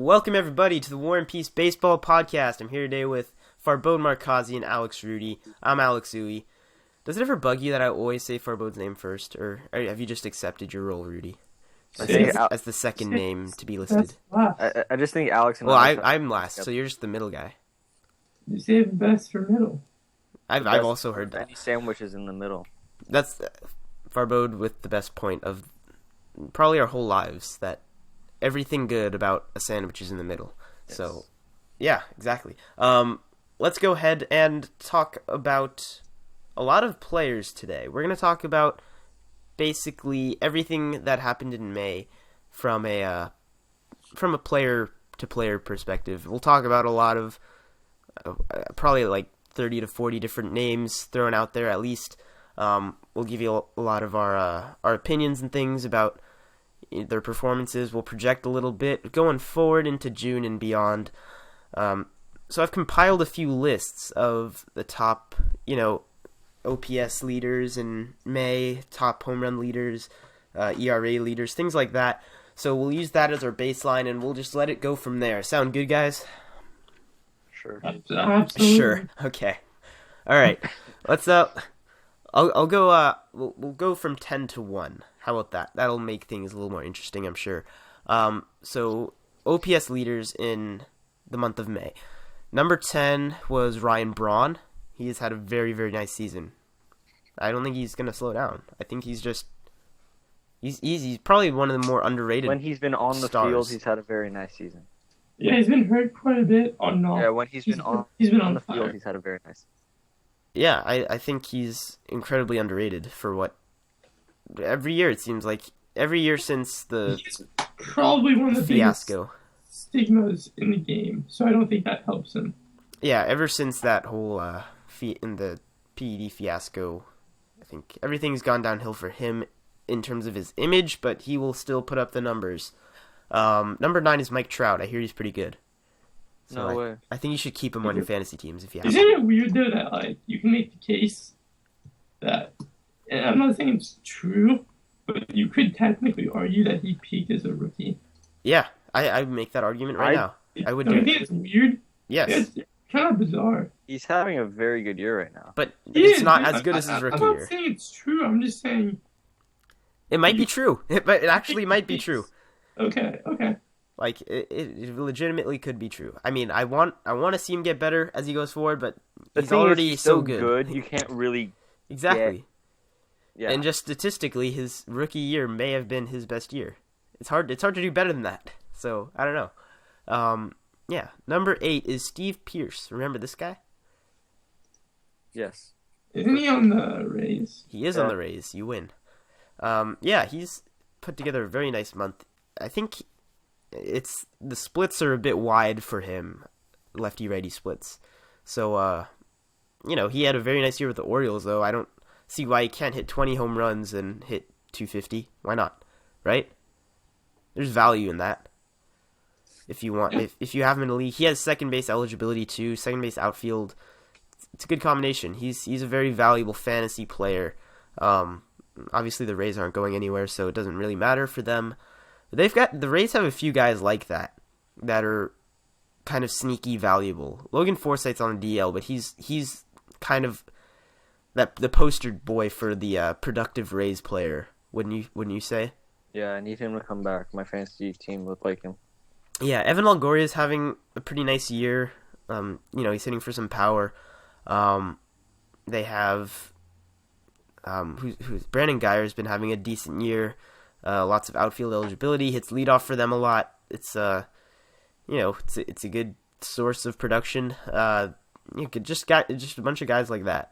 Welcome everybody to the War and Peace Baseball Podcast. I'm here today with Farbode Markazi and Alex Rudy. I'm Alex Uy. Does it ever bug you that I always say Farbode's name first, or have you just accepted your role, Rudy? As the second name to be listed. I just think Alex and I'm last, so you're just the middle guy. You save the best for middle. I've also heard that. Any sandwiches in the middle. That's Farbode with the best point of probably our whole lives, that everything good about a sandwich is in the middle. Yes. So, yeah, exactly. Let's go ahead and talk about a lot of players today. We're going to talk about basically everything that happened in May from a player-to-player perspective. We'll talk about a lot of probably like 30 to 40 different names thrown out there at least. We'll give you a lot of our opinions and things about their performances. We'll project a little bit going forward into June and beyond. So I've compiled a few lists of the top, OPS leaders in May, top home run leaders, ERA leaders, things like that. So we'll use that as our baseline, and we'll just let it go from there. Sound good, guys? Sure. Absolutely. Sure. Okay. All right. Let's I'll go. We'll go from 10 to 1. How about that? That'll make things a little more interesting, I'm sure. So OPS leaders in the month of May. Number 10 was Ryan Braun. He has had a very, very nice season. I don't think he's going to slow down. I think he's probably one of the more underrated. When he's been on the field, he's had a very nice season. Yeah, he's been hurt quite a bit on. Yeah, when he's been on the field, he's had a very nice. Yeah, I think he's incredibly underrated for what every year it seems like. Every year since the he's probably one of the fiasco stigmas in the game, so I don't think that helps him. Yeah, ever since that whole in the PED fiasco, I think everything's gone downhill for him in terms of his image, but he will still put up the numbers. Number 9 is Mike Trout. I hear he's pretty good. So no way. I think you should keep him on your fantasy teams if you have. Isn't it weird though that you can make the case that, and I'm not saying it's true, but you could technically argue that he peaked as a rookie. Yeah, I would make that argument right now. I would do it. It's weird. Yes. It's kind of bizarre. He's having a very good year right now. But it's not as good as his rookie year. I'm not saying it's true. I'm just saying it might be true. But it actually might be true. Okay. Like it legitimately could be true. I mean, I want to see him get better as he goes forward, but he's already so good. You can't really exactly. Yeah. And just statistically, his rookie year may have been his best year. It's hard to do better than that. So I don't know. Yeah. Number 8 is Steve Pearce. Remember this guy? Yes. Isn't he on the Rays? He is on the Rays. You win. Yeah, he's put together a very nice month. I think the splits are a bit wide for him, lefty-righty splits. So, he had a very nice year with the Orioles, though. I don't see why he can't hit 20 home runs and hit 250. Why not? Right? There's value in that. If you want, if you have him in the league, he has second base eligibility too. Second base outfield. It's a good combination. He's a very valuable fantasy player. Obviously the Rays aren't going anywhere, so it doesn't really matter for them. The Rays have a few guys like that are kind of sneaky valuable. Logan Forsythe's on the DL, but he's kind of the poster boy for the productive Rays player. Wouldn't you say? Yeah, I need him to come back. My fantasy team would like him. Yeah, Evan Longoria is having a pretty nice year. He's hitting for some power. They have who's Brandon Geyer's been having a decent year. Lots of outfield eligibility, hits leadoff for them a lot. It's it's a good source of production. You could just a bunch of guys like that.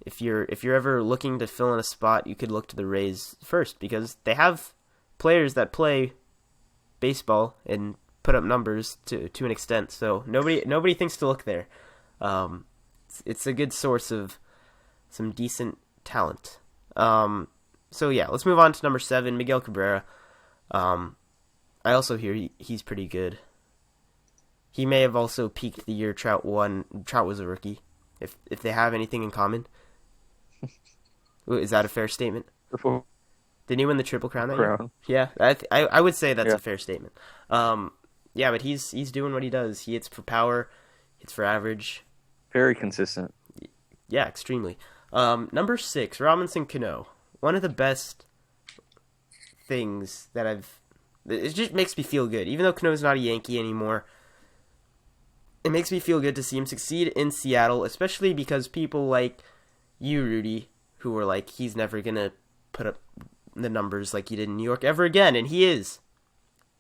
If you're ever looking to fill in a spot, you could look to the Rays first because they have players that play baseball and put up numbers to an extent. So nobody thinks to look there. It's a good source of some decent talent. So yeah, let's move on to number 7, Miguel Cabrera. I also hear he's pretty good. He may have also peaked the year Trout was a rookie. If they have anything in common. Is that a fair statement? Didn't he win the Triple Crown that year? Crown. Yeah, I would say that's Yeah. a fair statement. Yeah, but he's doing what he does. He hits for power, hits for average. Very consistent. Yeah, extremely. Number 6, Robinson Cano. One of the best things that it just makes me feel good. Even though Cano's not a Yankee anymore, it makes me feel good to see him succeed in Seattle, especially because people like you, Rudy, who were like, he's never going to put up the numbers like he did in New York ever again, and he is.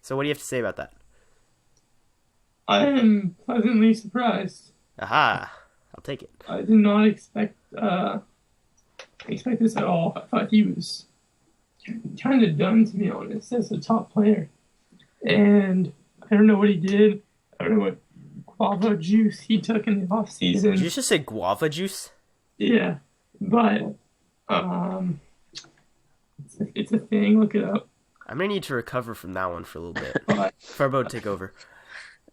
So what do you have to say about that? I am pleasantly surprised. Aha, I'll take it. I did not expect this at all. I thought he was kind of done, to be honest, as a top player. And I don't know what he did. I don't know what guava juice he took in the off Did season. you just say guava juice? Yeah, but it's a thing. Look it up. I'm going to need to recover from that one for a little bit. But Farbo, take over.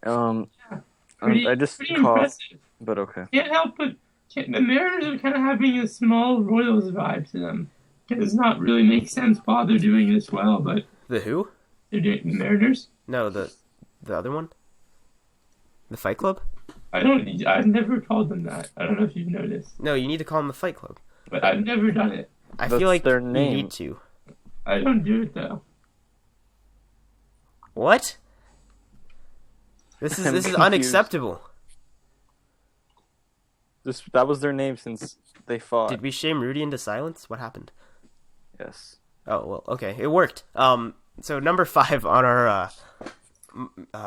pretty, I just pretty caught, impressive. but okay. Can't help but the Mariners are kind of having a small Royals vibe to them. It does not really make sense why they're doing this well, but The who? they're doing the Mariners. No, the other one? The Fight Club? I've never called them that. I don't know if you've noticed, No, you need to call them the Fight Club. but I've never done it. I That's feel like their you name. need to. I don't do it though. What? This is I'm confused. unacceptable. That was their name since they fought. Did we shame Rudy into silence? What happened? Yes. Oh, well, okay. It worked. So number 5 on our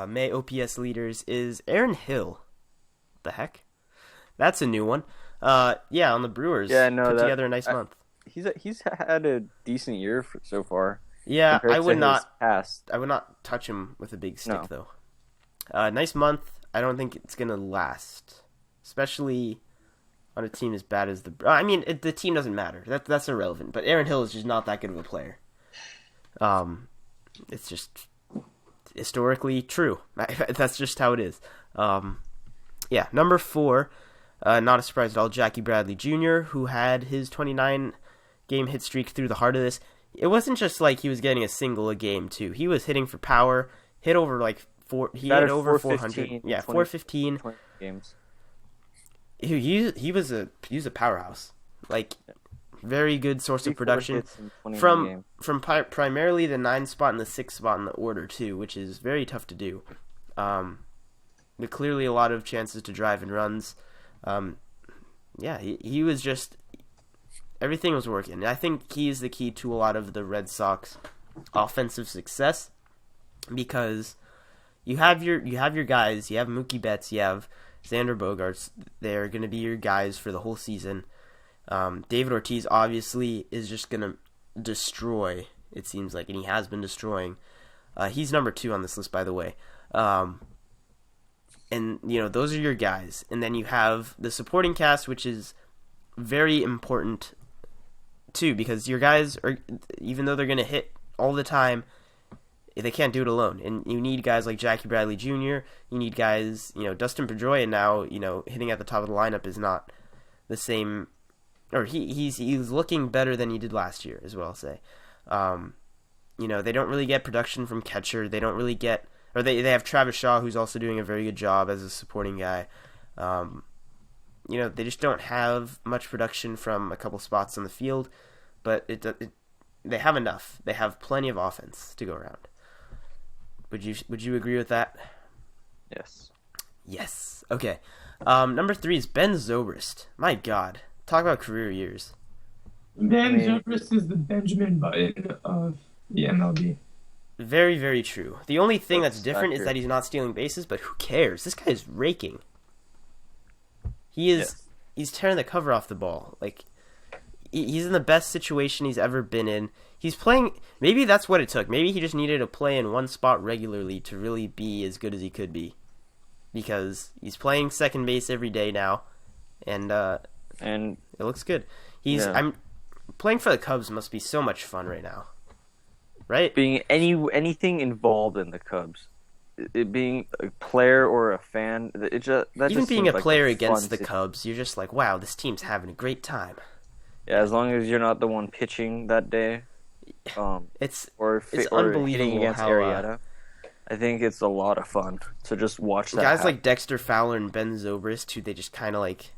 May OPS leaders is Aaron Hill. The heck? That's a new one. Yeah, on the Brewers. Yeah, no, Put that- together a nice month. He's had a decent year so far. Yeah, compared I to would his not past. I would not touch him with a big stick, No. though. Nice month. I don't think it's gonna last, especially on a team as bad as the. I mean, the team doesn't matter. That's irrelevant. But Aaron Hill is just not that good of a player. It's just historically true. That's just how it is. Yeah, number 4. Not a surprise at all. Jackie Bradley Jr., who had his 29-game hit streak through the heart of this. It wasn't just like he was getting a single a game too. He was hitting for power. Hit over like 4. He Batted hit over 415 400. Yeah, 20 415. 20 games. He was a powerhouse. Like, very good source of 34 production hits in 21 from games. primarily the 9 spot and the 6 spot in the order too, which is very tough to do. But clearly a lot of chances to drive and runs. Yeah, he was just, everything was working. I think he is the key to a lot of the Red Sox offensive success, because you have your guys. You have Mookie Betts. You have Xander Bogaerts. They're going to be your guys for the whole season. David Ortiz obviously is just going to destroy, it seems like, and he has been destroying. He's number 2 on this list, by the way. And, those are your guys. And then you have the supporting cast, which is very important, too, because your guys are, even though they're going to hit all the time, they can't do it alone. And you need guys like Jackie Bradley Jr., you need guys, Dustin Pedroia now, hitting at the top of the lineup is not the same, or he's looking better than he did last year, as well, I'll say. They don't really get production from catcher. They don't really get, or they have Travis Shaw, who's also doing a very good job as a supporting guy. They just don't have much production from a couple spots on the field, but they have enough. They have plenty of offense to go around. Would you agree with that? Yes. Yes. Okay. Number 3 is Ben Zobrist. My God, talk about career years. Ben Zobrist is the Benjamin Button of the MLB. Very, very true. The only thing that's different is accurate. that he's not stealing bases, but who cares? This guy is raking. He is. Yes. He's tearing the cover off the ball. Like, he's in the best situation he's ever been in. He's playing. Maybe that's what it took. Maybe he just needed to play in one spot regularly to really be as good as he could be, because he's playing second base every day now, and And it looks good. Yeah. I'm playing for the Cubs must be so much fun right now, right? being anything involved in the Cubs, it being a player or a fan, it just that Even just being seems a like player fun against the sit- Cubs, you're just like, wow, this team's having a great time. Yeah, as long as you're not the one pitching that day. It's or it's or hitting unbelievable against how Arrieta. I think it's a lot of fun to just watch that. guys happen. like Dexter Fowler and Ben Zobrist, who they just kind of like,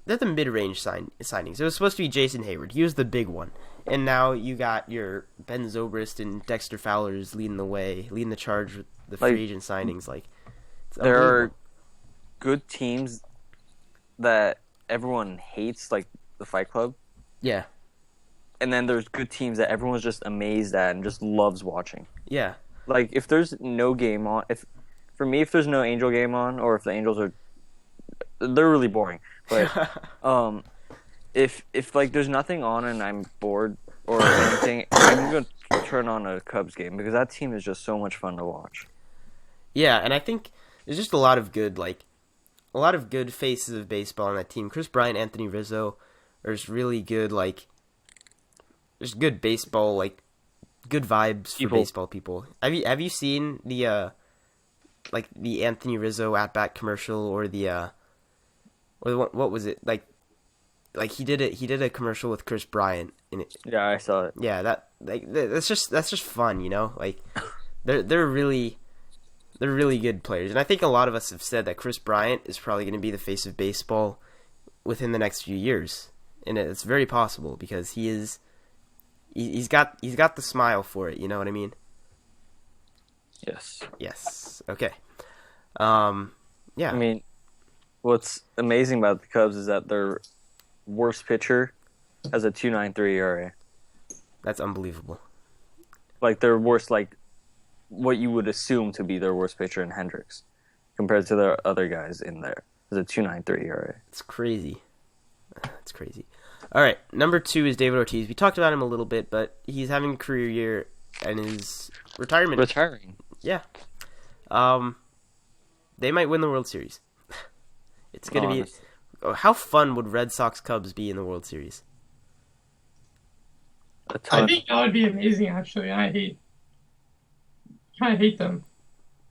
they're the mid-range signings. It was supposed to be Jason Hayward. He was the big one. And now you got your Ben Zobrist and Dexter Fowler's leading the charge with the free Like, agent signings. Like, it's there are unbelievable. good teams that everyone hates, like the Fight Club, Yeah, and then there's good teams that everyone's just amazed at and just loves watching. yeah. Like if there's no game on, if there's no Angel game on, or if the Angels are, they're really boring. But if like there's nothing on and I'm bored or anything, I'm gonna turn on a Cubs game because that team is just so much fun to watch. Yeah, and I think there's just a lot of good faces of baseball on that team. Chris Bryant, Anthony Rizzo, there's really good there's good baseball, like good vibes for baseball people. Have you seen the the Anthony Rizzo at bat commercial or what was it like he did a commercial with Chris Bryant in it. Yeah, I saw it. Yeah, that's just fun, you know? Like they're really good players. And I think a lot of us have said that Chris Bryant is probably going to be the face of baseball within the next few years. And it's very possible because he's got the smile for it, you know what I mean? Yes. Yes. Okay. Yeah. I mean, what's amazing about the Cubs is that their worst pitcher has a 2.93 ERA. That's unbelievable. Like their worst, like what you would assume to be their worst pitcher in Hendricks, compared to the other guys in there, is a 2.93 ERA. It's crazy. It's crazy. All right, number 2 is David Ortiz. We talked about him a little bit, but he's having a career year and his retirement. Retiring. Yeah. They might win the World Series. It's gonna be. How fun would Red Sox Cubs be in the World Series? I think that would be amazing. Actually, I kind of hate them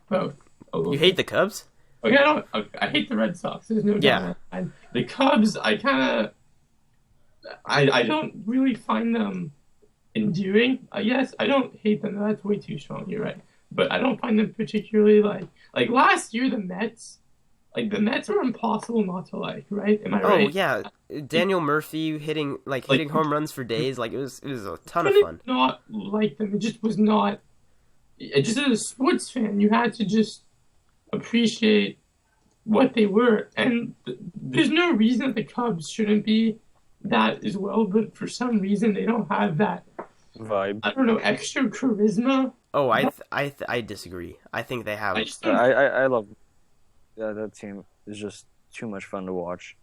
both. You hate the Cubs? Okay, I hate the Red Sox. There's no doubt. Yeah. The Cubs, I don't really find them endearing. Yes, I don't hate them. That's way too strong. You're right, but I don't find them particularly like last year the Mets. Like the Mets are impossible not to like, right? Am I right? Oh yeah, Daniel Murphy hitting home runs for days. Like it was a ton of fun. Not like them. It just was not. Just as a sports fan, you had to just appreciate what they were, and there's no reason that the Cubs shouldn't be that as well. But for some reason, they don't have that vibe. I don't know, extra charisma. Oh, I disagree. I think they have. I love. Yeah, that team is just too much fun to watch.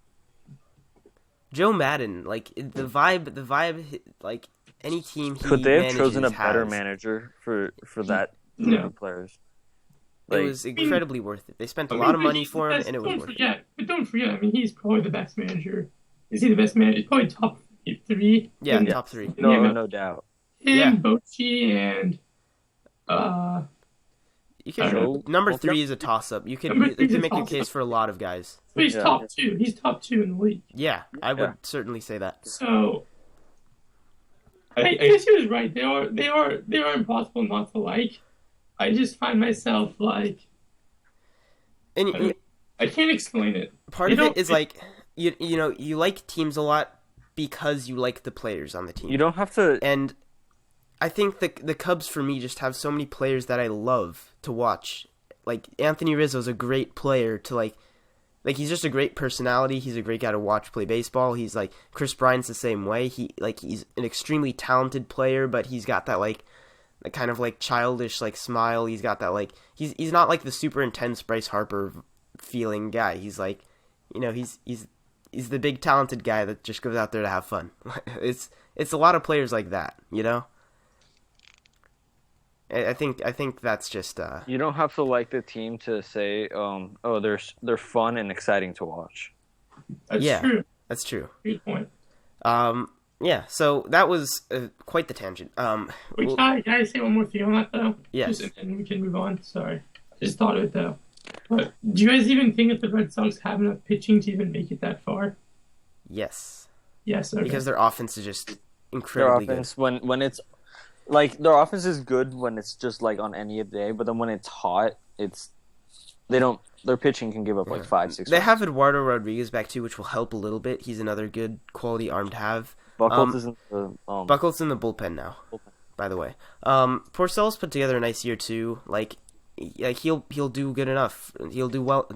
Joe Madden, like the vibe, like any team. Could they have chosen a better has, manager for that No. players? It was incredibly worth it. They spent a lot of money for him, and it was worth it. But don't forget, I mean, he's probably the best manager. Is he the best manager? He's probably top 3. Yeah, top 3. No doubt. Him, Bochy, and you can number 3 is a toss up. You can make your case for a lot of guys. But he's top 2. He's top 2 in the league. Yeah, I would certainly say that. So I guess he was right. They are impossible not to like. I just find myself like, and I can't explain it. Part of it is like you know you like teams a lot because you like the players on the team. You don't have to. And I think the Cubs for me just have so many players that I love to watch. Like Anthony Rizzo's a great player to like he's just a great personality. He's a great guy to watch play baseball. He's like Chris Bryant's the same way. He's an extremely talented player, but he's got that like kind of like childish like smile. He's got that like he's not like the super intense Bryce Harper feeling guy. He's like, you know, he's the big talented guy that just goes out there to have fun. It's a lot of players like that, you know. I think that's just. You don't have to like the team to say, oh, they're fun and exciting to watch. That's true. That's true. Good point. Yeah. So that was quite the tangent. Wait, can I say one more thing on that though? Yes. And then we can move on. Sorry, I just thought of it though. But do you guys even think that the Red Sox have enough pitching to even make it that far? Yes. Yes. Okay. Because their offense is just Their incredibly offense, when it's like their offense is good when it's just like on any day, but then when it's hot, they don't. Their pitching can give up like 5-6. They runs. have Eduardo Rodriguez back too, which will help a little bit. He's another good quality arm to have. Buckles is in the Buckles in the bullpen now, by the way. Porcel's put together a nice year too. Like he'll do good enough. He'll do well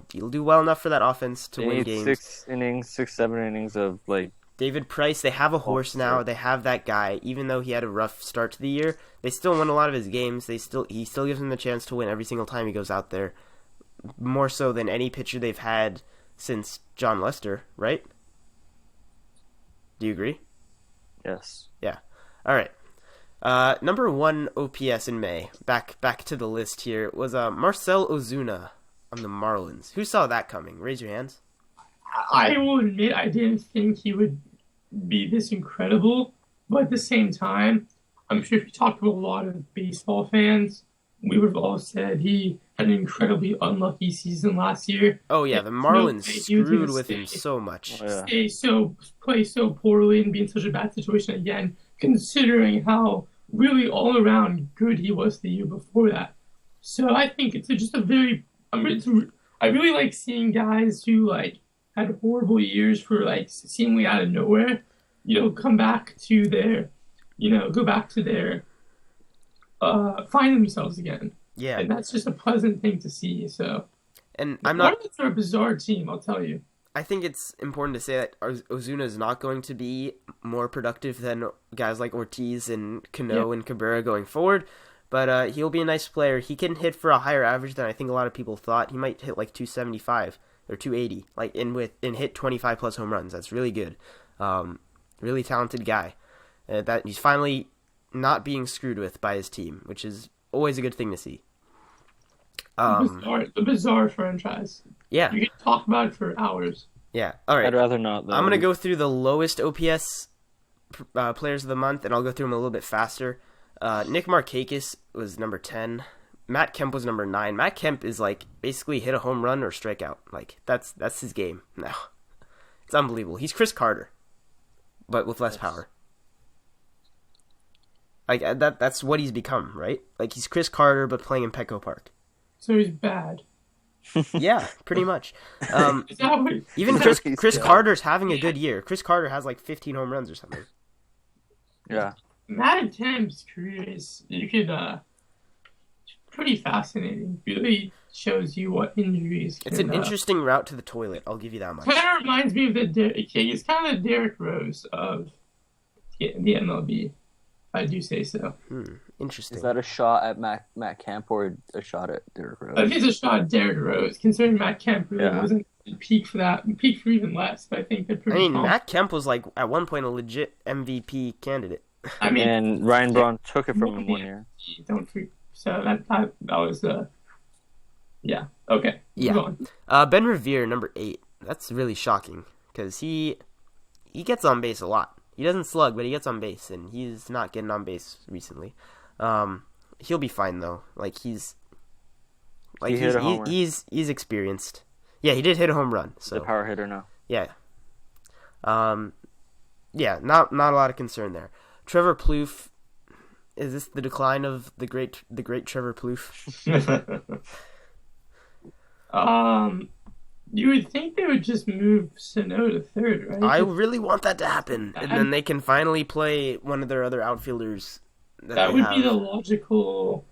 enough for that offense to They win need games. 6-7 innings of like. David Price, they have a horse now. They have that guy. Even though he had a rough start to the year, they still win a lot of his games. He still gives them the chance to win every single time he goes out there. More so than any pitcher they've had since John Lester, right? Do you agree? Yes. Yeah. All right. Number 1 OPS in May. Back to the list here was Marcell Ozuna on the Marlins. Who saw that coming? Raise your hands. I will admit I didn't think he would be this incredible, but at the same time, I'm sure if you talked to a lot of baseball fans, we would have all said he had an incredibly unlucky season last year. Oh yeah, the Marlins screwed with him so much. Oh, yeah. Play so poorly and be in such a bad situation again, considering how really all around good he was the year before that. So I think it's just a very. I really like seeing guys who like had horrible years for like seemingly out of nowhere, come back to their, go back to their, find themselves again. Yeah, And that's just a pleasant thing to see. So, and I'm not. Marlins are a bizarre team, I'll tell you. I think it's important to say that Ozuna is not going to be more productive than guys like Ortiz and Cano and Cabrera going forward, but he'll be a nice player. He can hit for a higher average than I think a lot of people thought. He might hit like 275 or 280, like and hit 25 plus home runs. That's really good. Really talented guy. That he's finally not being screwed with by his team, which is always a good thing to see. The bizarre franchise. Yeah. You can talk about it for hours. Yeah. All right. I'd rather not. Though. I'm going to go through the lowest OPS players of the month, and I'll go through them a little bit faster. Nick Markakis was number 10. Matt Kemp was number 9. Matt Kemp is like basically hit a home run or strike out. Like that's his game now. It's unbelievable. He's Chris Carter, but with less power. Like that's what he's become, right? Like he's Chris Carter but playing in Petco Park. So he's bad. Yeah, pretty much. Is that what, Even is Chris that- Chris Carter's having a good year. Chris Carter has like 15 home runs or something. Yeah. Matt Kemp's career is pretty fascinating. Really shows you what injuries can. It's an interesting route to the toilet. I'll give you that much. Kind of reminds me of he's kind of the Derrick Rose of the MLB. If I do say so. Interesting. Is that a shot at Matt Kemp or a shot at Derrick Rose? I think it's a shot at Derrick Rose, considering Matt Kemp really wasn't peak for that. Peak for even less, but I think they're pretty. Matt Kemp was like at one point a legit MVP candidate. And Ryan Braun took it from him 1 year. Don't freak. So that was yeah. Okay. Yeah. Move on. Ben Revere, number 8. That's really shocking because he gets on base a lot. He doesn't slug, but he gets on base, and he's not getting on base recently. He'll be fine though. He's experienced. Yeah, he did hit a home run. So He's a power hitter now. Yeah. Yeah, not a lot of concern there. Trevor Plouffe, is this the decline of the great Trevor Plouffe? You would think they would just move Sano to third, right? I really want that to happen, and then they can finally play one of their other outfielders. That would be the logical,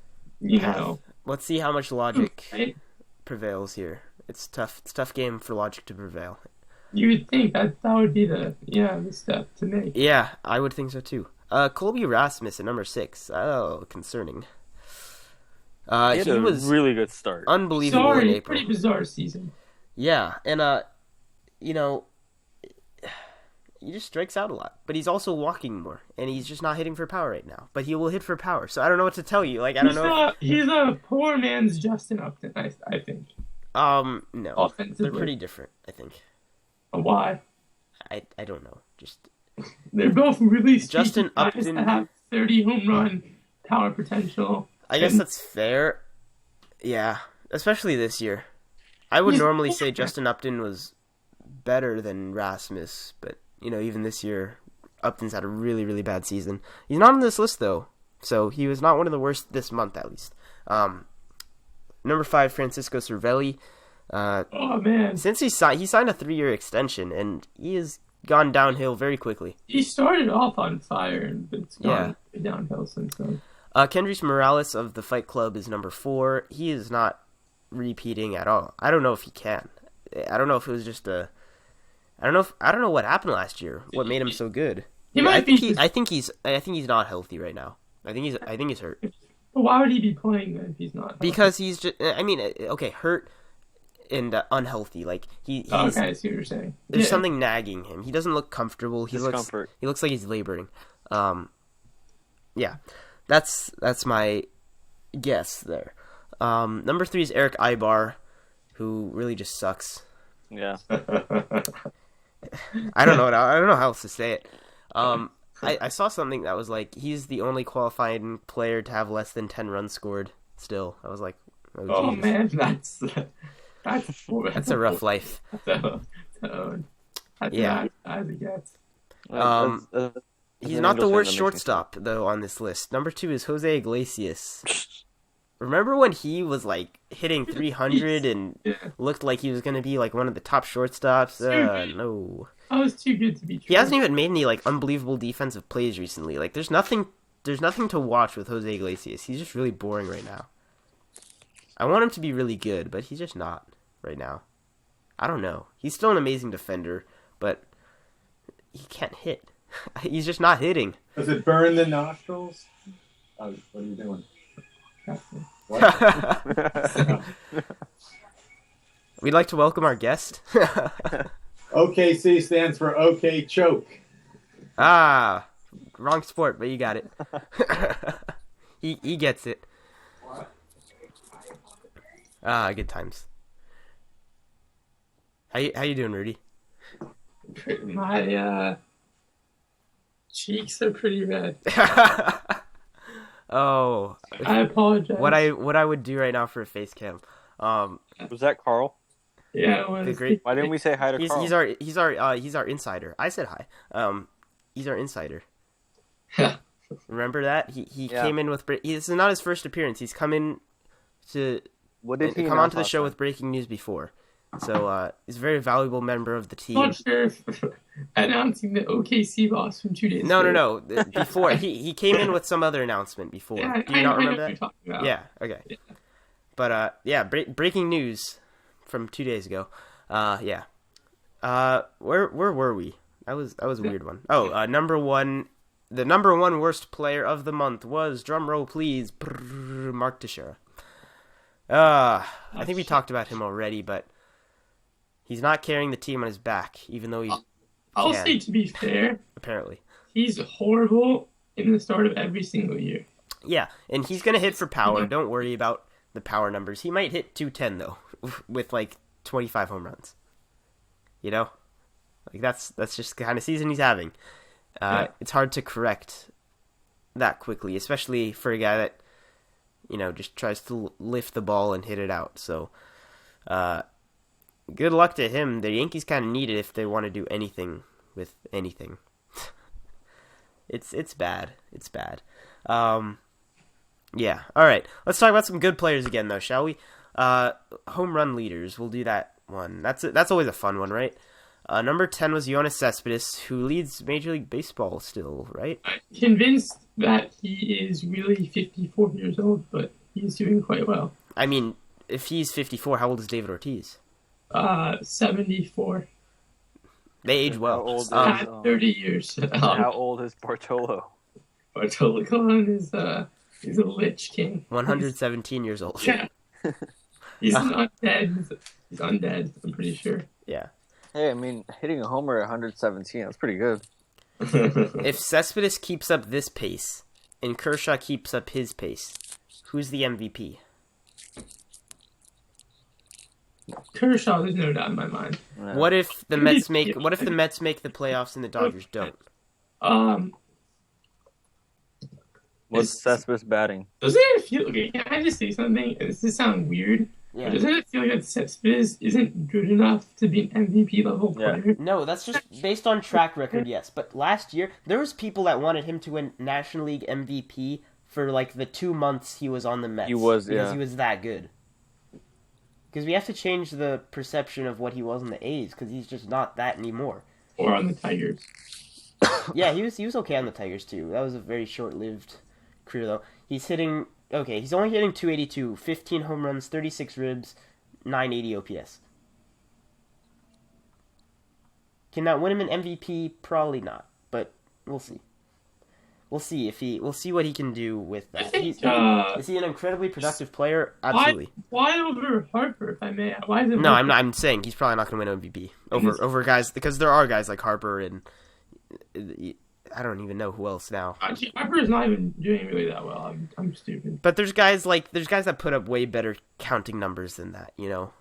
path. Let's see how much logic right? prevails here. It's tough. It's a tough game for logic to prevail. You would think that would be the step to make. Yeah, I would think so too. Colby Rasmus at number 6. Oh, concerning. He was really good start. Unbelievable in April. Pretty bizarre season. Yeah, and he just strikes out a lot, but he's also walking more, and he's just not hitting for power right now. But he will hit for power, so I don't know what to tell you. I don't know. He's a poor man's Justin Upton, I think. No, Offensively. they're pretty different. I think. Why? I don't know. Just they're both really Justin Upton that have 30 home run power potential. I guess that's fair. Yeah, especially this year. I would normally say Justin Upton was better than Rasmus, but even this year, Upton's had a really, really bad season. He's not on this list though. So he was not one of the worst this month, at least. Number 5, Francisco Cervelli. Oh man, Since he signed a 3-year extension, and he has gone downhill very quickly. he started off on fire, and it's gone downhill since then. Kendrys Morales of the Fight Club is number 4. He is not repeating at all. I don't know if he can. I don't know if it was just a. I don't know what happened last year. What made him so good? I think he's not healthy right now. I think he's hurt. But why would he be playing then if he's not healthy? Because he's just. I mean, okay, hurt and unhealthy. Like he's. Okay, I see what you're saying. There's something nagging him. He doesn't look comfortable. He looks like he's laboring. Yeah, that's my guess there. Number 3 is Eric Ibar, who really just sucks. Yeah. I don't know how else to say it. I saw something that was like he's the only qualifying player to have less than 10 runs scored. Still, I was like, oh man, that's a rough life. Yeah, as it gets. He's not the worst shortstop though on this list. Number 2 is Jose Iglesias. Remember when he was like hitting 300 and looked like he was going to be like one of the top shortstops? No. That was too good to be true. He hasn't even made any like unbelievable defensive plays recently. Like there's nothing to watch with Jose Iglesias. He's just really boring right now. I want him to be really good, but he's just not right now. I don't know. He's still an amazing defender, but he can't hit. He's just not hitting. Does it burn the nostrils? What are you doing? We'd like to welcome our guest. OKC stands for OK Choke. Ah, wrong sport, but you got it. He gets it. Ah, good times. How you doing, Rudy? My cheeks are pretty red. Oh, I apologize. What I would do right now for a face cam. Was that Carl? Yeah, it was. Why didn't we say hi to Carl? He's our insider. I said hi. He's our insider. Remember that? He came in with. This is not his first appearance. He's come in to. What did he come onto the show with breaking news before? So he's a very valuable member of the team. I'm not sure if announcing the OKC loss from 2 days ago. No. Before he came in with some other announcment before. Yeah, do you not remember that? You're talking about. Yeah. Okay. Yeah. But breaking news from 2 days ago. Yeah. Where were we? That was a weird one. Oh, number 1. The number 1 worst player of the month was, drum roll please, Mark Teixeira. I think we talked about him already, but he's not carrying the team on his back, even though I'll say, to be fair, apparently he's horrible in the start of every single year. Yeah, and he's gonna hit for power. Don't worry about the power numbers. He might hit 210 though, with like 25 home runs. You know, like that's just the kind of season he's having. It's hard to correct that quickly, especially for a guy that just tries to lift the ball and hit it out. So, good luck to him. The Yankees kind of need it if they want to do anything with anything. It's bad. It's bad. Yeah. All right. Let's talk about some good players again, though, shall we? Home run leaders. We'll do that one. That's always a fun one, right? Number 10 was Yoenis Cespedes, who leads Major League Baseball still, right? I'm convinced that he is really 54 years old, but he's doing quite well. I mean, if he's 54, how old is David Ortiz? 74. They age well. 30 years. How old is Bartolo? Bartolo Colon is a lich king. 117 years old. Yeah. He's not dead. He's undead, I'm pretty sure. Yeah. Hey, I mean, hitting a homer at 117, that's pretty good. If Cespedes keeps up this pace and Kershaw keeps up his pace, who's the MVP? Kershaw, there's no doubt in my mind. Yeah. What if the Mets make the playoffs and the Dodgers don't? What's Cespedes batting? Doesn't it feel... Okay, can I just say something? This does sound weird. Yeah. Doesn't it feel like that Cespedes isn't good enough to be an MVP level player? No, that's just based on track record, yes. But last year, there was people that wanted him to win National League MVP for like the 2 months he was on the Mets. He was, because yeah. he was that good. Because we have to change the perception of what he was in the A's, because he's just not that anymore. Or on the Tigers. Yeah, he was okay on the Tigers too. That was a very short-lived career though. He's only hitting 282, 15 home runs, 36 ribs, 980 OPS. Can that win him an MVP? Probably not, but we'll see. We'll see what he can do with that. Is he an incredibly productive player? Absolutely. Why over Harper, if I may? Why is it? No, I'm saying he's probably not going to win MVP over guys, because there are guys like Harper and I don't even know who else now. Actually, Harper is not even doing really that well. I'm stupid. But there's guys that put up way better counting numbers than that, you know.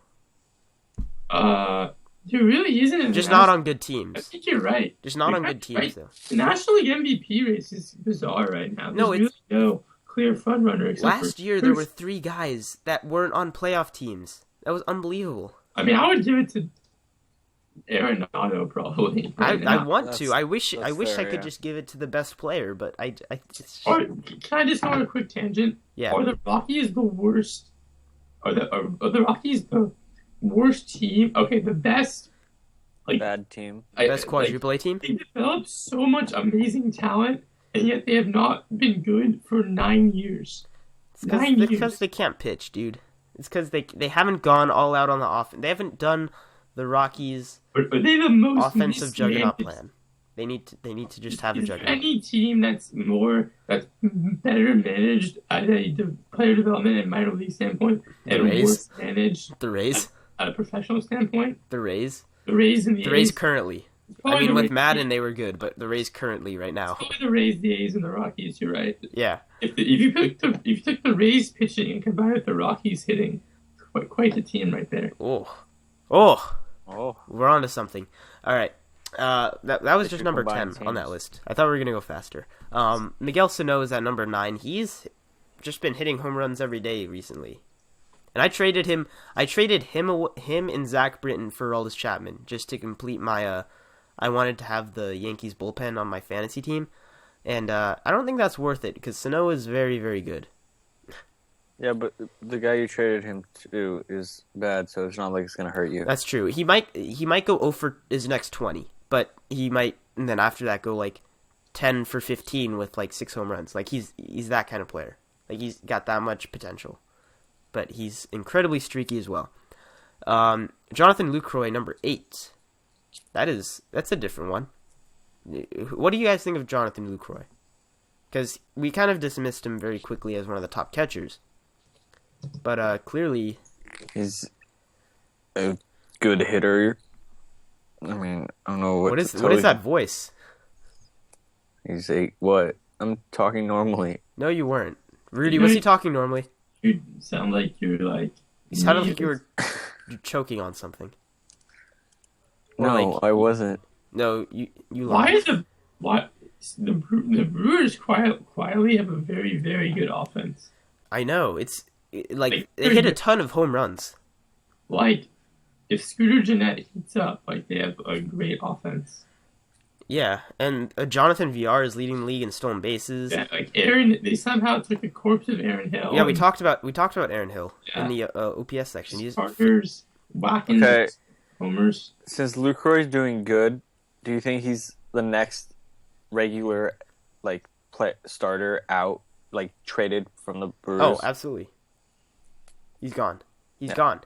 There really isn't. Just not on good I teams. think you're right. Just not on good teams right. though. The National League MVP race is bizarre right now. No, There's really no clear front runner. Last year there were 3 guys that weren't on playoff teams. That was unbelievable. I mean, I would give it to Arenado probably. I want to. I wish fair, I could yeah. just give it to the best player, but I just Or can I just go on a quick tangent? yeah. Are the Rockies the worst? Are the Rockies the worst team? Okay, the best. Like Bad team. Best quadruple A team? They developed so much amazing talent, and yet they have not been good for 9 years. It's 9 years. because they can't pitch, dude. It's because they haven't gone all out on the offense. They haven't done the Rockies' Are they the most offensive juggernaut mismanaged? plan. They need to just have a Is there juggernaut. any team that's better managed at a player development and minor league standpoint, and Rays? worse managed The Rays, at a professional standpoint? the Rays, The Rays and the the Rays A's. currently. I Probably mean, the with Rays- Madden they were good, but the Rays currently right now, Probably the Rays, the A's, and the Rockies. You're right. yeah. If you took the Rays pitching and combined with the Rockies hitting, quite the team right there. Oh, Oh, we're on to something. All right. That was If just you number combine 10 on that teams. list. I thought we were going to go faster. Miguel Sano is at number 9. He's just been hitting home runs every day recently. And I traded him and Zach Britton for Aroldis Chapman just to complete my I wanted to have the Yankees bullpen on my fantasy team. And I don't think that's worth it because Sano is very, very good. yeah, but the guy you traded him to is bad, so it's not like it's gonna hurt you. That's true. He might go 0 for his next 20, but he might, and then after that go like 10 for 15 with like 6 home runs. Like he's that kind of player. Like he's got that much potential, but he's incredibly streaky as well. Jonathan Lucroy, number 8. That's a different one. What do you guys think of Jonathan Lucroy? Because we kind of dismissed him very quickly as one of the top catchers, but clearly. He's a good hitter. I mean, I don't know What is that voice? He's a what? I'm talking normally. No, you weren't. Rudy, was he talking normally? You sound like you're like. It sounded like you were choking on something. Or No, like- I wasn't. No, you Why lied. is the Brewers quietly have a very, very good offense? I know. It's like Like, they hit a ton of home runs. Like, if Scooter Gennett heats up, like they have a great offense. Yeah, and Jonathan VR is leading the league in stolen bases. Yeah, like they somehow took the corpse of Aaron Hill. Yeah, we talked about Aaron Hill in Yeah. the OPS section. He's Parkers, Watkins, Okay. homers. Since Lucroy's doing good, do you think he's the next regular, like, starter out, like, traded from the Brewers? oh, absolutely. He's gone. He's gone.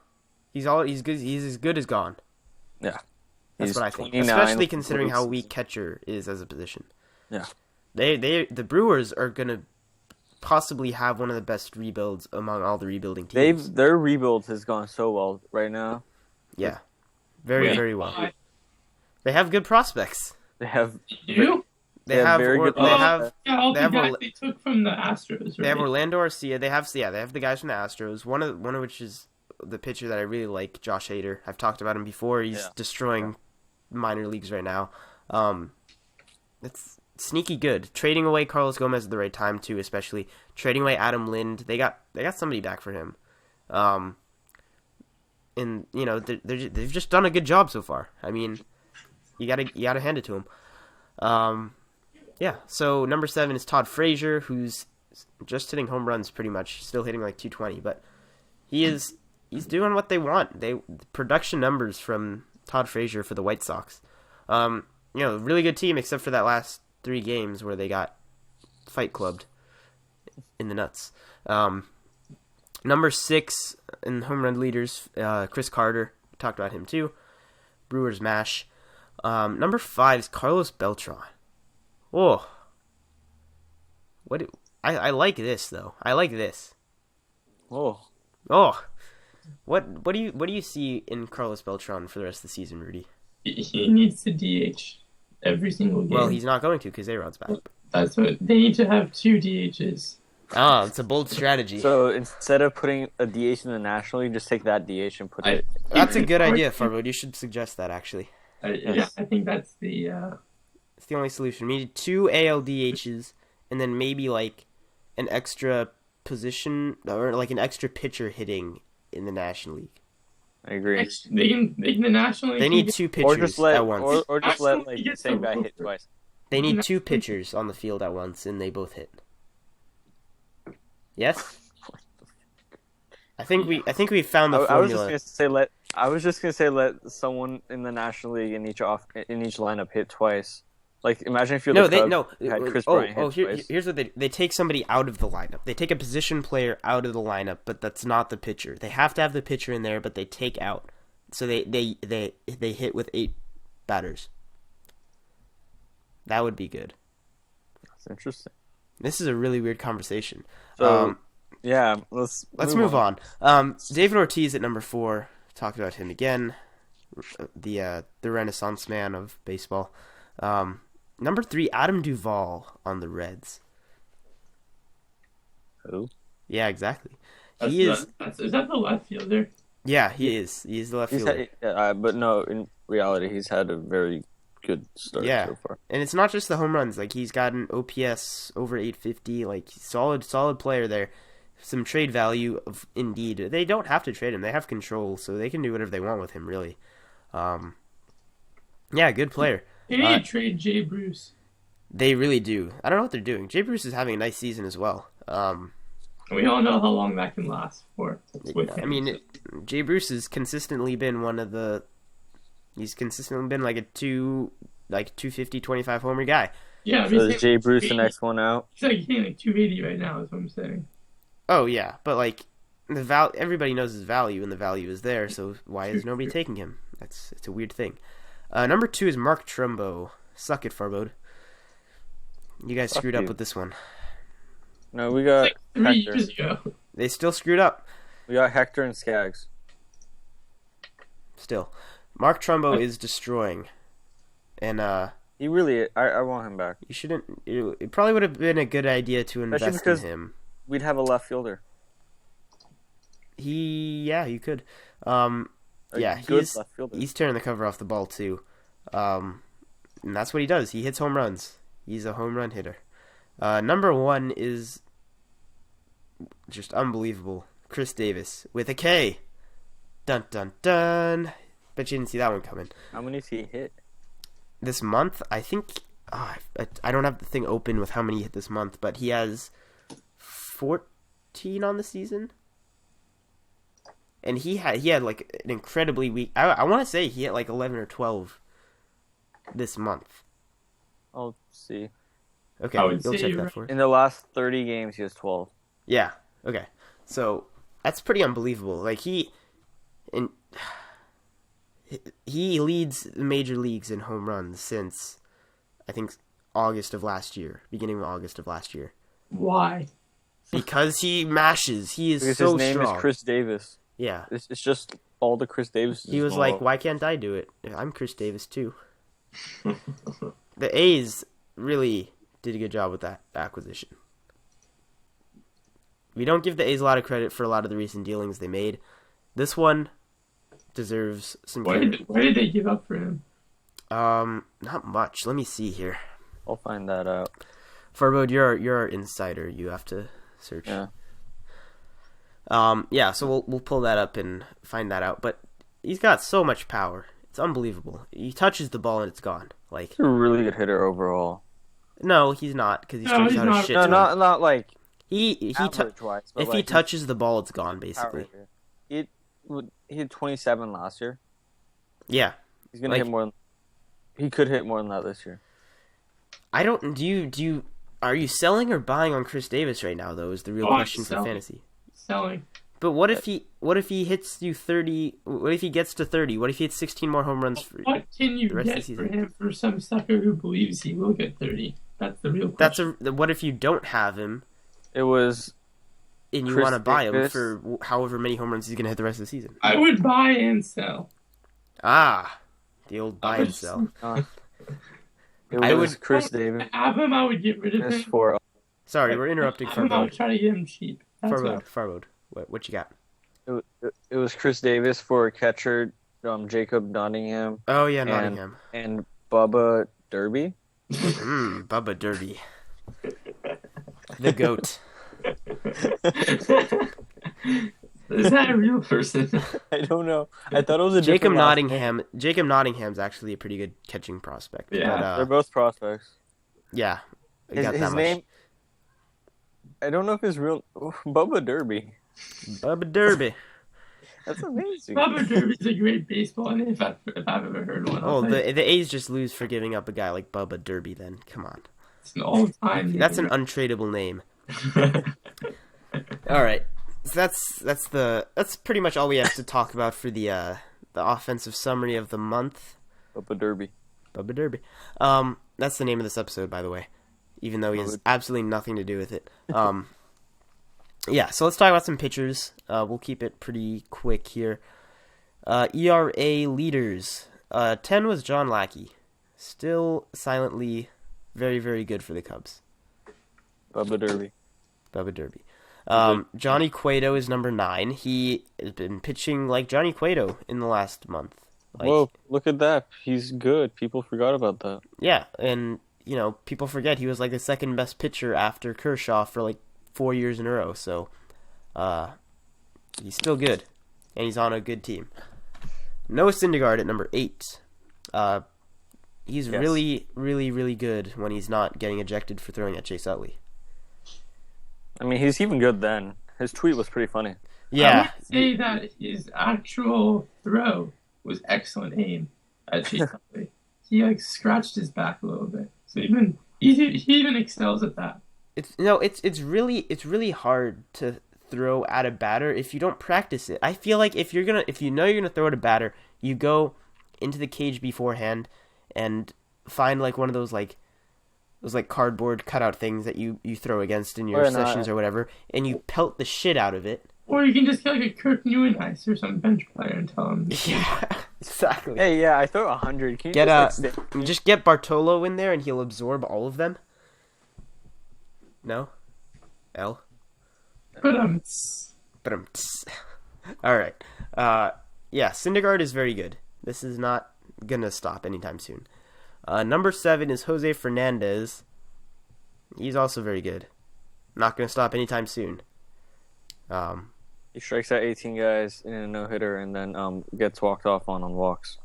He's good. He's as good as gone. Yeah. That's He's what I think. 29, Especially considering how looks- weak catcher is as a position. Yeah. The Brewers are gonna possibly have one of the best rebuilds among all the rebuilding teams. Their rebuild has gone so well right now. Yeah. Very, Wait, very well. why? They have good prospects. They have You? They Yeah, have very good they have prospects. Yeah, all They the have guys Orla- they took from the Astros, right? they have Orlando Arcia. They have the guys from the Astros. One of which is the pitcher that I really like, Josh Hader. I've talked about him before. He's Yeah. destroying minor leagues right now. It's sneaky good. Trading away Carlos Gomez at the right time too, especially trading away Adam Lind. They got somebody back for him. And you know they've just done a good job so far. I mean, you gotta hand it to them. Yeah. So number 7 is Todd Frazier, who's just hitting home runs pretty much, still hitting like 220, but he's doing what they want. Production numbers from Todd Frazier for the White Sox. Really good team except for that last 3 games where they got fight clubbed in the nuts. Number 6 in home run leaders, Chris Carter. We talked about him too. Brewers mash. Number 5 is Carlos Beltran. Oh, I like this though. I like this. Oh, what do you see in Carlos Beltran for the rest of the season, Rudy? He needs to DH every single game. Well, he's not going to because A-Rod's back. That's what they need to have 2 DHs. It's a bold strategy. so instead of putting a DH in the National League, just take that DH and put it. That's a good idea, Farbo. You should suggest that actually. Yeah, I think that's the. It's the only solution. We need 2 AL DHs and then maybe like an extra position or like an extra pitcher hitting in the National League. I agree. They can the National League. They need 2 pitchers Or just let at once. or just let like Actually, the same guy hit twice. They need 2 pitchers on the field at once, and they both hit. Yes, I think we found the I was formula. just gonna say let someone in the National League in each lineup hit twice. Like imagine if you're the Cubs, you had Chris Bryant hit twice. Here's what they take somebody out of the lineup. They take a position player out of the lineup, but that's not the pitcher. They have to have the pitcher in there, but they take out. So they hit with 8 batters. That would be good. That's interesting. This is a really weird conversation. So yeah, let's move on. David Ortiz at number 4. Talked about him again. The Renaissance man of baseball. Number 3, Adam Duvall on the Reds. Who? Yeah, exactly. Is that the left fielder? Yeah, he is. He's the left fielder. But no, in reality, he's had a very good start so far. And it's not just the home runs. Like he's got an OPS over 850. Like solid player there. Some trade value of indeed. They don't have to trade him. They have control, so they can do whatever they want with him. Really. Yeah, good player. They need to trade Jay Bruce. They really do. I don't know what they're doing. Jay Bruce is having a nice season as well. We all know how long that can last for. I mean, Jay Bruce has consistently been he's consistently been like a 250, 25 homer guy. Yeah, so is Jay Bruce the next one out? He's like hitting like 280 right now, is what I'm saying. Oh yeah, but like everybody knows his value, and the value is there. So why is nobody taking him? It's a weird thing. Number 2 is Mark Trumbo. Suck it, Farbode. You guys screwed up with this one. No, we got like 3 Hector. years ago. They still screwed up. We got Hector and Skaggs. Still, Mark Trumbo is destroying, and he really. I want him back. you shouldn't. It probably would have been a good idea to invest in because him. We'd have a left fielder. You could. Good left fielder. He's tearing the cover off the ball too, and that's what he does. He hits home runs. He's a home run hitter. Number 1 is just unbelievable. Chris Davis with a K. Dun dun dun. Bet you didn't see that one coming. How many did he hit? This month, I think. I don't have the thing open with how many he hit this month, but he has 14 on the season. And he had like an incredibly weak. I want to say he hit like 11 or 12 this month. I'll see. Okay, I would you'll say check you're that right. for us. In the last 30 games, he has 12. Yeah. Okay. So that's pretty unbelievable. Like he leads the major leagues in home runs since I think beginning of August of last year. Why? Because he mashes. He is Because so his name strong. is Chris Davis. Yeah. It's just all the Chris Davis. He was like, "Why can't I do it? I'm Chris Davis too." The A's really did a good job with that acquisition. We don't give the A's a lot of credit for a lot of the recent dealings they made. This one deserves some credit. Why did they give up for him? Not much. Let me see here. I'll find that out. Farbode, you're our insider. You have to search. Yeah. So we'll pull that up and find that out. But he's got so much power. It's unbelievable. He touches the ball and it's gone. Like, He's a really good hitter overall. no, he's not, because he No, strikes he's out a not. shit No, ton. not like He average-wise, but if like, he he's touches the ball, it's gone power basically. hitter. He had 27 last year. Yeah, He's gonna Like- hit more. He could hit more than that this year. I don't. Do you? Are you selling or buying on Chris Davis right now? Though is the real Oh, I'm question for selling. fantasy. Selling. But what if he hits you 30? What if he gets to 30? What if he hits 16 more home runs? What can you the rest of get the for season. him for some sucker who believes he will get 30? That's the real question. What if you don't have him It was and you Chris want to buy him Davis. for however many home runs he's gonna hit the rest of the season? I would buy and sell. Ah, the old buy and sell. it I was would- Chris Davis Have him, I would get rid of him. for Sorry, we're interrupting Have him, I would Farbode. try to get him cheap. That's what. Farbode. What you got? it was Chris Davis for catcher Jacob Nottingham Oh yeah, Nottingham. and Bubba Derby. Bubba Derby. The GOAT. Is that a real person? I don't know. I thought it was a Jacob different last name. Nottingham. Jacob Nottingham's actually a pretty good catching prospect. Yeah. But, They're both prospects. yeah. I His, got that his much. name. I don't know if his real Bubba Derby. Bubba Derby. That's amazing. Robert Derby's a great baseball name if I've ever heard one. Oh, I'll tell you. the A's just lose for giving up a guy like Bubba Derby. Then come on, It's an all-time. that's an untradeable name. All right, so that's pretty much all we have to talk about for the offensive summary of the month. Bubba Derby. Bubba Derby. That's the name of this episode, by the way, even though he has absolutely nothing to do with it. Yeah, so let's talk about some pitchers. We'll keep it pretty quick here. ERA leaders. 10 was John Lackey. Still silently very, very good for the Cubs. Bubba Derby. Bubba Derby. Johnny Cueto is number 9. He has been pitching like Johnny Cueto in the last month. Like, Whoa, look at that. He's good. People forgot about that. Yeah, and, people forget he was like the second best pitcher after Kershaw for like 4 years in a row, so he's still good, and he's on a good team. Noah Syndergaard at number 8. He's Yes. really, really, really good when he's not getting ejected for throwing at Chase Utley. I mean, he's even good then. His tweet was pretty funny. I Yeah, would say that his actual throw was excellent aim at Chase Utley. He scratched his back a little bit, so he even excels at that. it's really hard to throw at a batter if you don't practice it. I feel like if you know you're gonna throw at a batter, you go into the cage beforehand and find like one of those cardboard cutout things that you throw against in your Or not. sessions or whatever, and you pelt the shit out of it. Or you can just get like a Kirk Neuenhuis or some bench player and tell him. Yeah, exactly. Hey, yeah, I throw 100. Can you Get just get Bartolo in there and he'll absorb all of them. No, L. But But all right. Yeah, Syndergaard is very good. This is not gonna stop anytime soon. Number 7 is Jose Fernandez. He's also very good. Not gonna stop anytime soon. He strikes out 18 guys in a no-hitter and then gets walked off on walks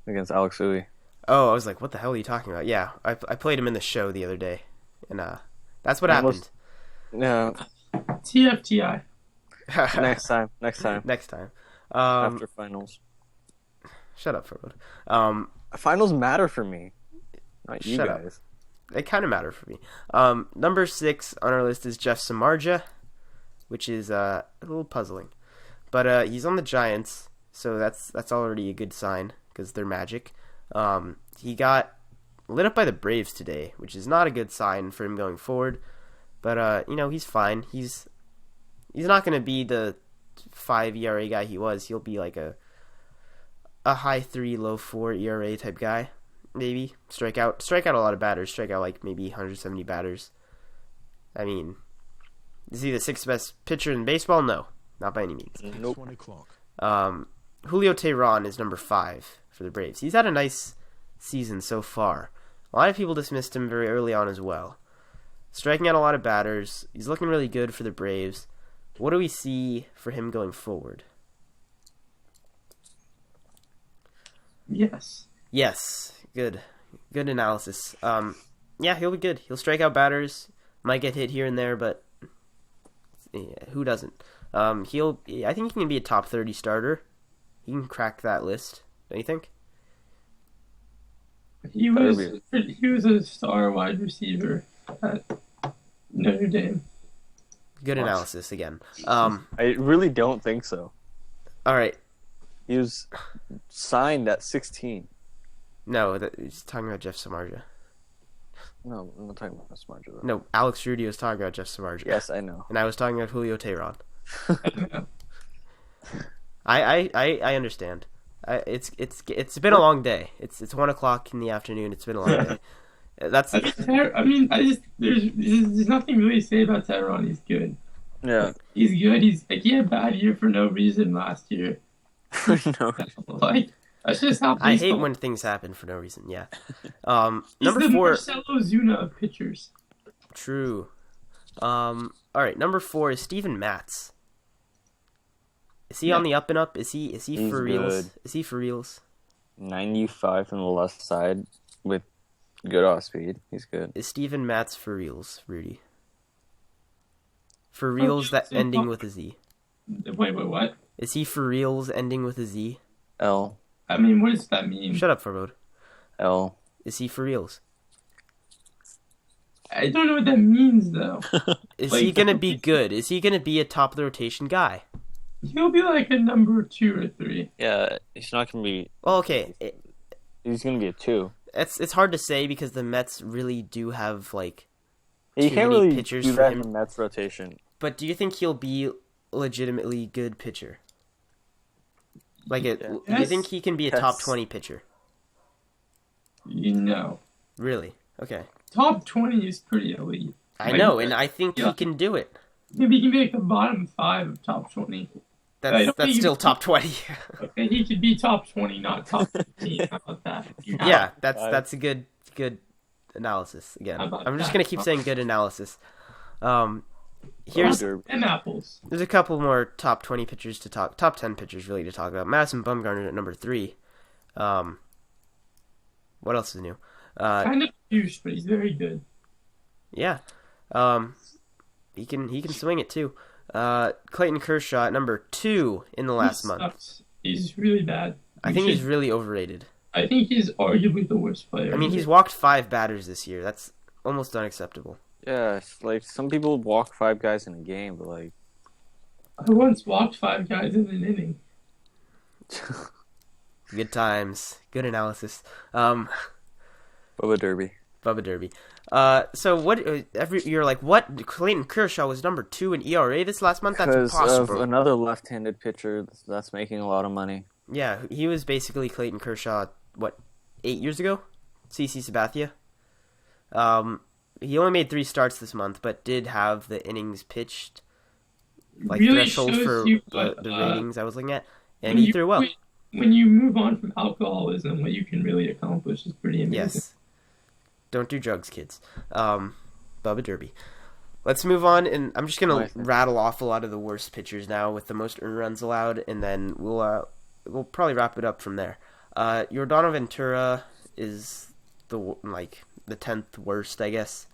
against Alex Uy. Oh, I was like, what the hell are you talking about? Yeah, I played him in the show the other day, and that's what happened. No, TFTI. next time. Next time. After finals. Shut up, Furwood. Finals matter for me. Not you Shut up. guys. They kind of matter for me. Number 6 on our list is Jeff Samardzija, which is a little puzzling. But he's on the Giants, so that's already a good sign because they're magic. He got lit up by the Braves today, which is not a good sign for him going forward. But he's fine. He's not going to be the 5 ERA guy he was. He'll be like a high 3, low 4 ERA type guy. Maybe strike out a lot of batters. Strike out like maybe 170 batters. I mean, is he the 6th best pitcher in baseball? No, not by any means. Nope. Julio Teheran is number 5 for the Braves. He's had a nice season so far. A lot of people dismissed him very early on as well. Striking out a lot of batters. He's looking really good for the Braves. What do we see for him going forward? Yes. Yes, good analysis. Yeah, he'll be good. He'll strike out batters. Might get hit here and there, but Yeah, who doesn't? I think he can be a top 30 starter. He can crack that list, don't you think? He was a star wide receiver at Notre Dame. Good What? analysis again. I really don't think so. All right. He was signed at 16. No, he's talking about Jeff Samardzija. No, I'm not talking about Smarja though. No, Alex Rudy was talking about Jeff Samardzija. Yes, I know. And I was talking about Julio Teheran. I understand. It's been a long day. It's 1:00 in the afternoon. It's been a long day. That's there's nothing really to say about Tyron. He's good. Yeah. He's good. He had a bad year for no reason last year. No. Like that's just how. I hate when things happen for no reason. Yeah. He's Number the 4. Marcelo Zuna of pitchers. True. All right. Number 4 is Steven Matz. Is he on the up and up? Is he He's for reals? good. Is he for reals? 95 from the left side with good off speed. He's good. Is Steven Matz for reals, Rudy? For reals that so ending with a Z. Wait, what? Is he for reals ending with a Z? L. I mean, what does that mean? Shut up, Farbode. L. Is he for reals? I don't know what that means though. Is Like, he gonna be good? Is he gonna be a top of the rotation guy? He'll be like a number 2 or 3. Yeah, he's not going to be... Well, okay. He's going to be a 2. It's hard to say because the Mets really do have like. You too can't many really pitchers do for that him. in Mets rotation. But do you think he'll be legitimately good pitcher? Like it? Yeah. Do you think he can be a top Yes. 20 pitcher? You know, Really? Okay. top 20 is pretty elite. I Like, know, and I think yeah. he can do it. Maybe he can be like the bottom 5 of top 20. I That's don't that's think still he- top 20. Okay, he could be top 20, not top 15. How about that? Yeah, that's Five. that's a good analysis. Again, How about I'm just that? gonna keep saying good analysis. Well, Here's and apples. there's a couple more top 20 pitchers to talk, top 10 pitchers really to talk about. Madison Bumgarner at number 3. What else is new? Kind of douche, but he's very good. Yeah, he can swing it too. Clayton Kershaw at number 2 in the last He month. sucks. He's really bad. I think he's really overrated. I think he's arguably the worst player. I mean, he's walked 5 batters this year. That's almost unacceptable. Yeah, it's like some people walk 5 guys in a game, but like... I once walked 5 guys in an inning. Good times, good analysis. Bubba Derby. Bubba Derby. So what? You're like, what? Clayton Kershaw was number 2 in ERA this last month. That's Because of impossible. another left-handed pitcher that's making a lot of money. Yeah, he was basically Clayton Kershaw. What? 8 years ago? CC Sabathia. He only made 3 starts this month, but did have the innings pitched like Really threshold shows for you the what, ratings I was looking at, and when he you threw well. quit- When you move on from alcoholism, what you can really accomplish is pretty amazing. Yes. Don't do drugs, kids. Bubba Derby. Let's move on, and I'm just gonna Nice. rattle off a lot of the worst pitchers now with the most earned runs allowed, and then we'll probably wrap it up from there. Yordano Ventura is the 10th worst, I guess.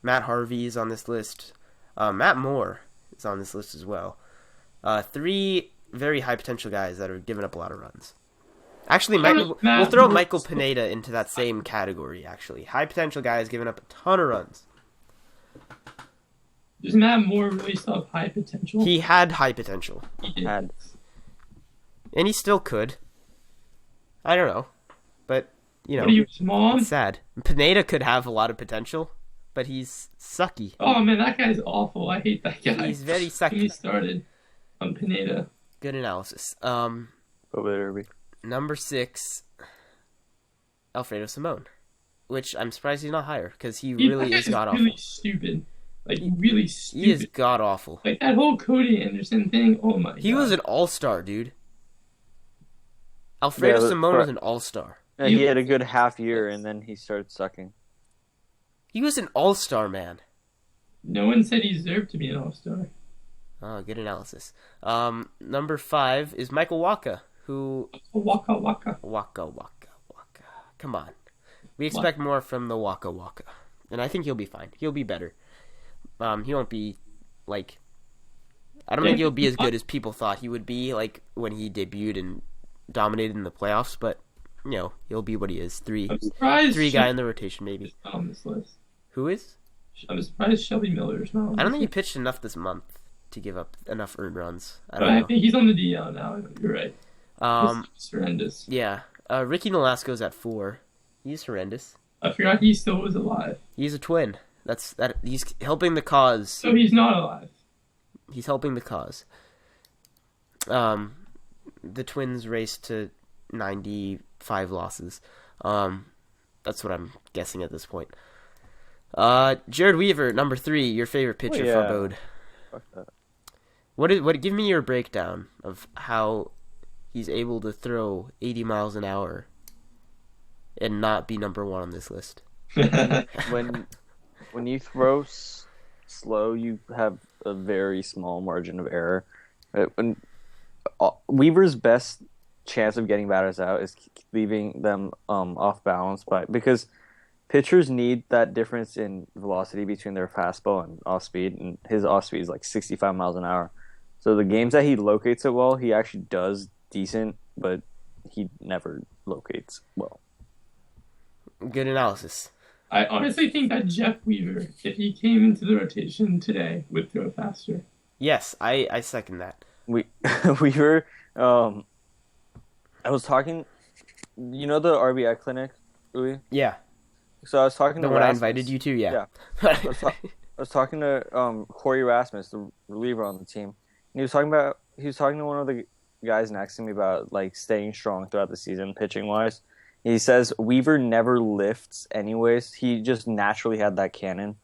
Matt Harvey is on this list. Matt Moore is on this list as well. 3 very high potential guys that are giving up a lot of runs. Actually, we'll throw Michael Pineda into that same category, actually. High potential guys giving up a ton of runs. Does Matt Moore really still have high potential? He had high potential, He did. Had. and he still could. I don't know. But, What are you, his mom? it's sad. Pineda could have a lot of potential, but he's sucky. Oh man, that guy's awful. I hate that guy. He's very He sucky. started on Pineda. Good analysis. Bubba Derby. Number 6, Alfredo Simone. Which I'm surprised he's not higher, because he really that is guy's god-awful. really stupid. Like, really stupid. He is god-awful. Like, that whole Cody Anderson thing, oh my god. He was an all-star, dude. Alfredo Yeah, Simone but- was an all-star. Yeah, he had a good half year, and then he started sucking. He was an all-star, man. No one said he deserved to be an all-star. Oh, good analysis. Number 5 is Michael Waka, who... Waka waka. Waka. Come on. We expect more from the Waka. And I think he'll be fine. He'll be better. He won't be, like, I don't think he'll be as good as people thought he would be, like when he debuted and dominated in the playoffs. But he'll be what he is. I'm surprised Three guy in the rotation maybe. not on this list. Who is? I'm surprised Shelby Miller's not on I don't think this he pitched enough this month to give up enough earned runs. I list. don't I know. think he's on the DL now. You're right. It's horrendous. Yeah. Ricky Nolasco's at 4. He's horrendous. I forgot he still was alive. He's a twin. He's helping the cause. So he's not alive. He's helping the cause. The Twins raced to 95 losses. That's what I'm guessing at this point. Jared Weaver, number 3, your favorite pitcher for Bode. Fuck that. What? Give me your breakdown of how he's able to throw 80 miles an hour and not be number 1 on this list. When you throw slow, you have a very small margin of error. Weaver's best chance of getting batters out is leaving them off balance because pitchers need that difference in velocity between their fastball and off speed, and his off speed is like 65 miles an hour. So the games that he locates it well, he actually does decent, but he never locates well. Good analysis. I honestly think that Jeff Weaver, if he came into the rotation today, would throw faster. Yes, I second that. Weaver, I was talking, the RBI clinic, Louis? Yeah. So I was talking The to one I Rasmus. invited you to, yeah. I was talking to Corey Rasmus, the reliever on the team, and he was talking to one of the guys next to me about like staying strong throughout the season, pitching wise. He says Weaver never lifts anyways. He just naturally had that cannon,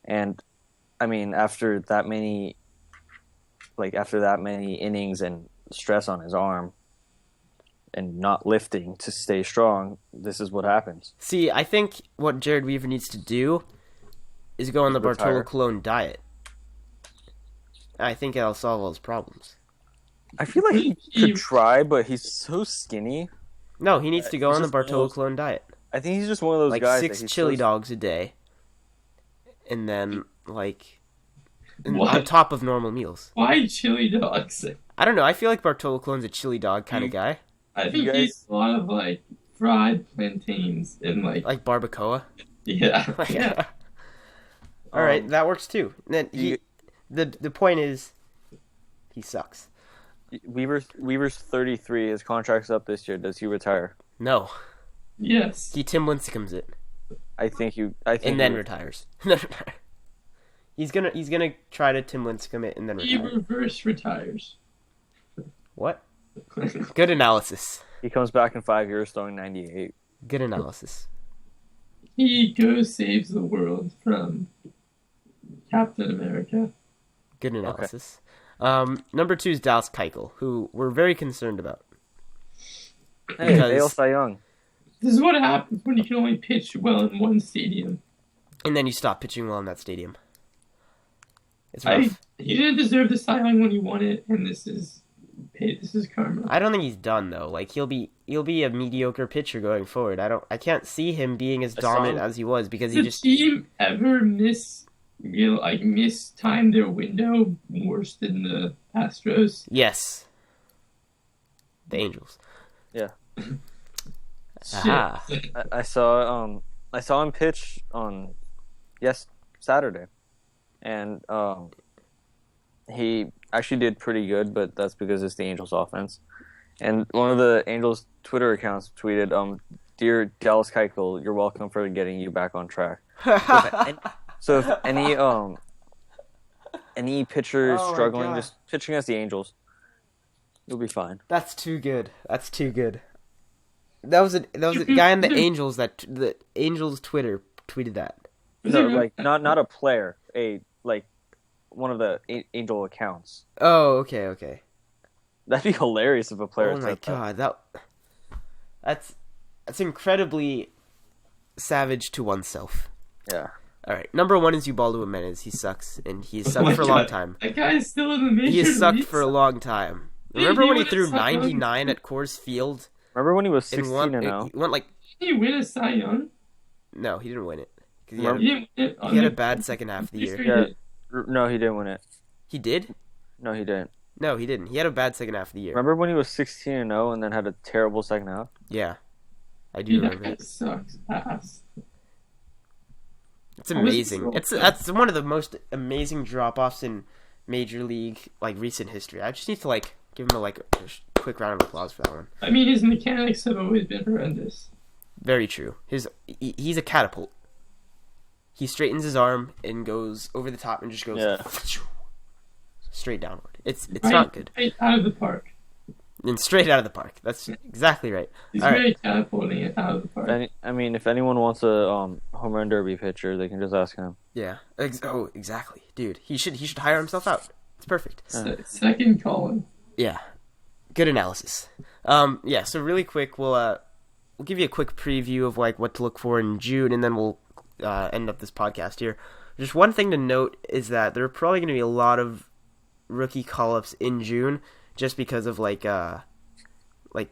and I mean after that many innings and stress on his arm, and not lifting to stay strong, this is what happens. See, I think what Jared Weaver needs to do is go on the Bartolo Colon diet. I think it'll solve all his problems. I feel like he could try, but he's so skinny. No, he needs to go he's on the just Bartolo almost- Colon diet. I think he's just one of those Like guys. 6 that he's chili so- dogs a day. And then, What? on top of normal meals. Why chili dogs? I don't know, I feel like Bartolo Colon's a chili dog kind of guy. I think You he guys- eats a lot of fried plantains and Like barbacoa. yeah. Yeah. Alright, that works too. And then the point is, he sucks. Weaver's 33. His contract's up this year. Does he retire? No. Yes. He Tim Lincecums it. I think And then retires. He's gonna try to Tim Lincecum it and then He retire. reverse retires. What? Good analysis. he comes back in 5 years throwing 98. Good analysis. He goes saves the world from Captain America. Good analysis. Number 2 is Dallas Keuchel, who we're very concerned about. Hey, Because- Dale Cy Young. This is what happens when you can only pitch well in one stadium. And then you stop pitching well in that stadium. It's rough. He didn't deserve the Cy Young when he won it, and this is karma. I don't think he's done though. Like he'll be a mediocre pitcher going forward. I can't see him being as dominant as he was because he Does just the team ever mistime their window worse than the Astros? yes. The Angels. Yeah. Aha. I saw him pitch on Saturday, and he actually did pretty good, but that's because it's the Angels offense. And one of the Angels Twitter accounts tweeted, "Dear Dallas Keuchel, you're welcome for getting you back on track." So if any pitcher is Oh my struggling, God. just pitch against the Angels, you'll be fine. That's too good. That's too good. That was a guy on the Angels the Angels Twitter tweeted that. No, like not a player, one of the Angel accounts. Oh, okay. That'd be hilarious if a player. Oh my said that. God, that's incredibly savage to oneself. Yeah. All right, number 1 is Ubaldo Jimenez. He sucks, and he's Oh sucked my for a long God. time. That guy is still in the major He has sucked leagues. for a long time. Did Remember he when he win a threw Cy Young? 99 at Coors Field Remember when he was and 16 and won? 0? He went like Did he win a Cy Young? no, he didn't win it. 'Cause he Remember- He didn't win it. had a bad second half of the year. Yeah. No, he didn't win it. He did. No, he didn't. No, he didn't. He had a bad second half of the year. Remember when he was 16-0 and then had a terrible second half? Yeah, I do Dude, that remember. guy sucks ass. It's amazing. That's one of the most amazing drop-offs in Major League recent history. I just need to give him a quick round of applause for that one. I mean, his mechanics have always been horrendous. Very true. He's a catapult. He straightens his arm and goes over the top and just goes straight downward. It's not good. Right out of the park. And straight out of the park. That's exactly right. He's All really catapulting it out of the park. If anyone wants a home run derby pitcher, they can just ask him. Yeah. Exactly, dude. He should hire himself out. It's perfect. Second calling. Yeah. Good analysis. Yeah. So really quick, we'll give you a quick preview of what to look for in June, and then we'll end up this podcast here. Just one thing to note is that there are probably going to be a lot of rookie call-ups in June, just because of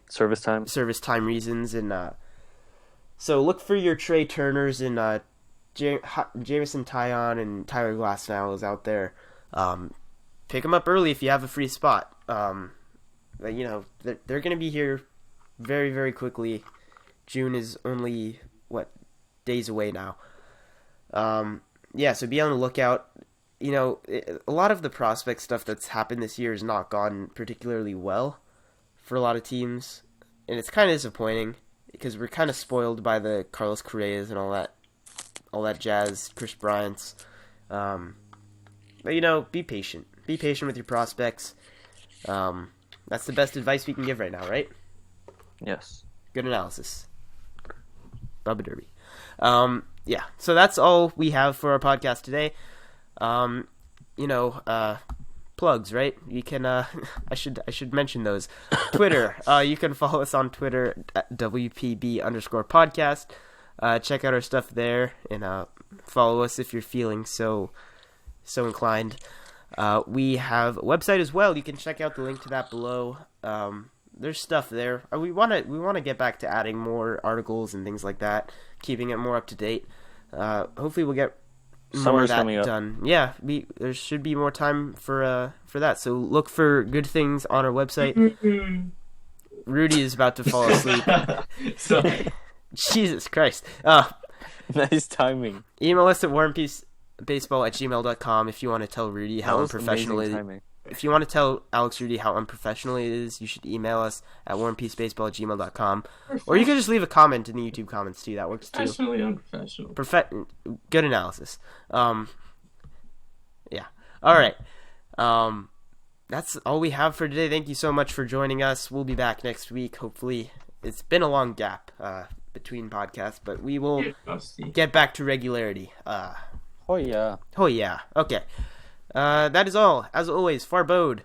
Service time reasons, and so look for your Trey Turners and Jameson Taillon and Tyler Glasnow is out there. Pick them up early if you have a free spot. They're going to be here very, very quickly. June is only days away now. Yeah, so be on the lookout. A lot of the prospect stuff that's happened this year has not gone particularly well for a lot of teams, and it's kind of disappointing because we're kind of spoiled by the Carlos Correas and all that jazz, Chris Bryant's. But be patient. Be patient with your prospects. That's the best advice we can give right now, right? Yes. Good analysis. Bubba Derby. Yeah, so that's all we have for our podcast today. Plugs, right? You can I should mention those. Twitter. You can follow us on Twitter at WPB_podcast. Check out our stuff there and follow us if you're feeling so inclined. We have a website as well. You can check out the link to that below. There's stuff there. We want to get back to adding more articles and things like that, keeping it more up to date. Hopefully we'll get more of that done. Yeah, there should be more time for that. So look for good things on our website. Rudy is about to fall asleep. Sorry. Jesus Christ. Nice timing. Email us at warandpeacebaseball@gmail.com if you want to tell Rudy how unprofessional it is. Timing. If you want to tell Alex Rudy how unprofessional it is, you should email us at warandpeacebaseball@gmail.com. Or you can just leave a comment in the YouTube comments too. That works too. Professionally unprofessional. Good analysis. Yeah. All right. That's all we have for today. Thank you so much for joining us. We'll be back next week. Hopefully, it's been a long gap between podcasts, but we will get back to regularity. Oh yeah. Oh yeah. Okay. That is all. As always, Farbode.